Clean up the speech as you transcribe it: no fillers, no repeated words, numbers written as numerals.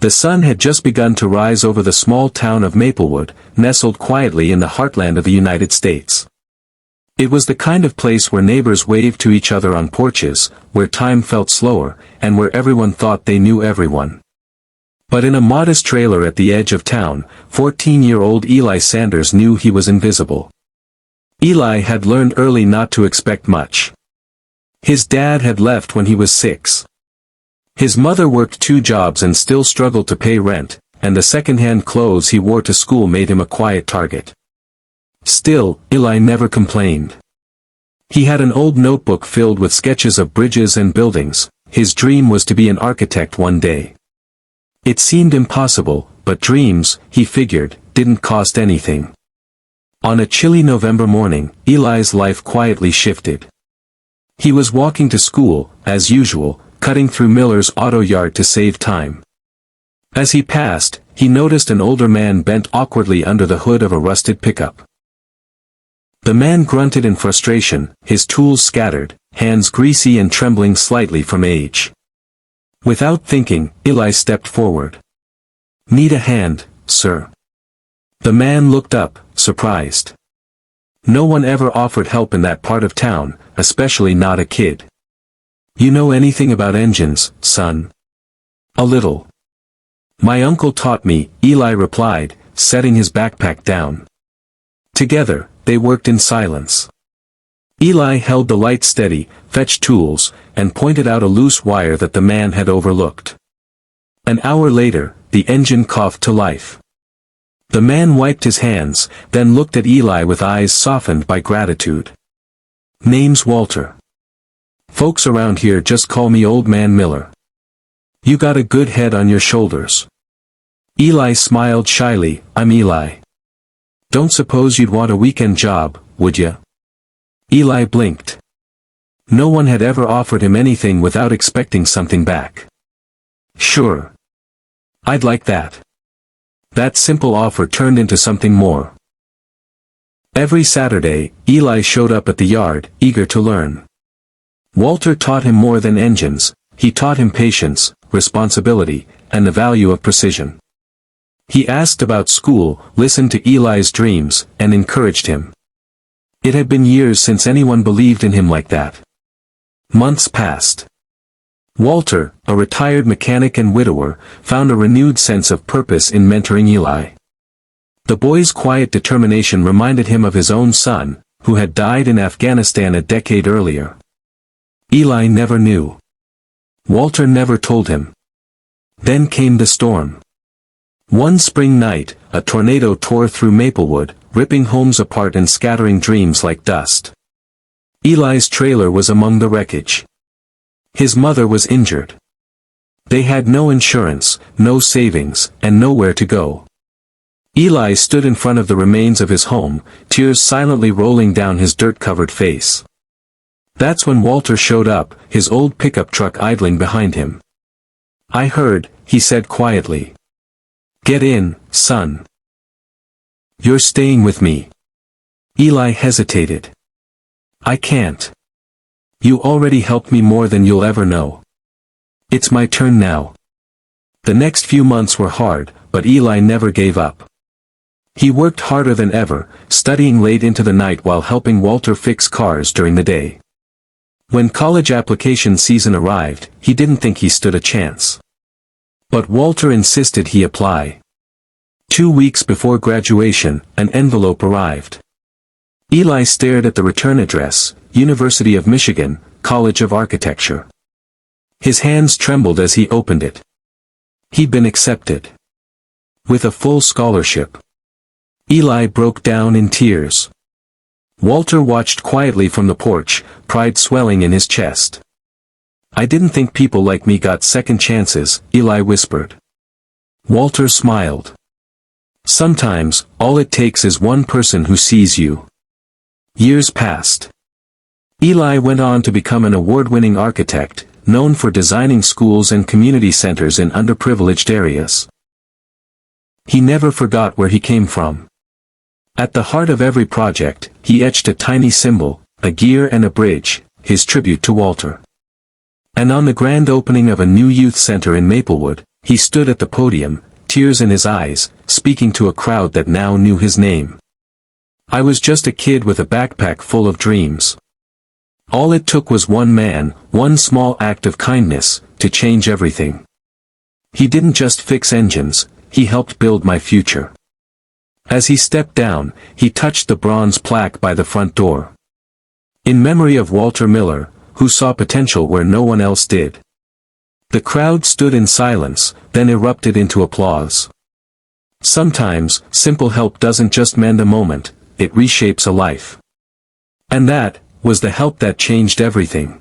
The sun had just begun to rise over the small town of Maplewood, nestled quietly in the heartland of the United States. It was the kind of place where neighbors waved to each other on porches, where time felt slower, and where everyone thought they knew everyone. But in a modest trailer at the edge of town, 14-year-old Eli Sanders knew he was invisible. Eli had learned early not to expect much. His dad had left when he was 6. His mother worked 2 jobs and still struggled to pay rent, and the second-hand clothes he wore to school made him a quiet target. Still, Eli never complained. He had an old notebook filled with sketches of bridges and buildings. His dream was to be an architect one day. It seemed impossible, but dreams, he figured, didn't cost anything. On a chilly November morning, Eli's life quietly shifted. He was walking to school, as usual, cutting through Miller's auto yard to save time. As he passed, he noticed an older man bent awkwardly under the hood of a rusted pickup. The man grunted in frustration, his tools scattered, hands greasy and trembling slightly from age. Without thinking, Eli stepped forward. "Need a hand, sir?" The man looked up, surprised. No one ever offered help in that part of town, especially not a kid. "You know anything about engines, son?" "A little. My uncle taught me," Eli replied, setting his backpack down. Together, they worked in silence. Eli held the light steady, fetched tools, and pointed out a loose wire that the man had overlooked. An hour later, the engine coughed to life. The man wiped his hands, then looked at Eli with eyes softened by gratitude. "Name's Walter. Folks around here just call me Old Man Miller. You got a good head on your shoulders." Eli smiled shyly. "I'm Eli. Don't suppose you'd want a weekend job, would ya?" Eli blinked. No one had ever offered him anything without expecting something back. "Sure. I'd like that." That simple offer turned into something more. Every Saturday, Eli showed up at the yard, eager to learn. Walter taught him more than engines. He taught him patience, responsibility, and the value of precision. He asked about school, listened to Eli's dreams, and encouraged him. It had been years since anyone believed in him like that. Months passed. Walter, a retired mechanic and widower, found a renewed sense of purpose in mentoring Eli. The boy's quiet determination reminded him of his own son, who had died in Afghanistan a decade earlier. Eli never knew. Walter never told him. Then came the storm. One spring night, a tornado tore through Maplewood, ripping homes apart and scattering dreams like dust. Eli's trailer was among the wreckage. His mother was injured. They had no insurance, no savings, and nowhere to go. Eli stood in front of the remains of his home, tears silently rolling down his dirt-covered face. That's when Walter showed up, his old pickup truck idling behind him. "I heard," he said quietly. "Get in, son. You're staying with me." Eli hesitated. "I can't. You already helped me more than you'll ever know. It's my turn now." The next few months were hard, but Eli never gave up. He worked harder than ever, studying late into the night while helping Walter fix cars during the day. When college application season arrived, he didn't think he stood a chance. But Walter insisted he apply. 2 weeks before graduation, an envelope arrived. Eli stared at the return address, University of Michigan, College of Architecture. His hands trembled as he opened it. He'd been accepted. With a full scholarship. Eli broke down in tears. Walter watched quietly from the porch, pride swelling in his chest. "I didn't think people like me got second chances," Eli whispered. Walter smiled. "Sometimes, all it takes is one person who sees you." Years passed. Eli went on to become an award-winning architect, known for designing schools and community centers in underprivileged areas. He never forgot where he came from. At the heart of every project, he etched a tiny symbol, a gear and a bridge, his tribute to Walter. And on the grand opening of a new youth center in Maplewood, He stood at the podium, tears in his eyes, speaking to a crowd that now knew his name. I was just a kid with a backpack full of dreams. All it took was one man, one small act of kindness, to change everything. He didn't just fix engines, he helped build my future. As he stepped down, he touched the bronze plaque by the front door. In memory of Walter Miller, who saw potential where no one else did. The crowd stood in silence, then erupted into applause. Sometimes, simple help doesn't just mend a moment, it reshapes a life. And that was the help that changed everything.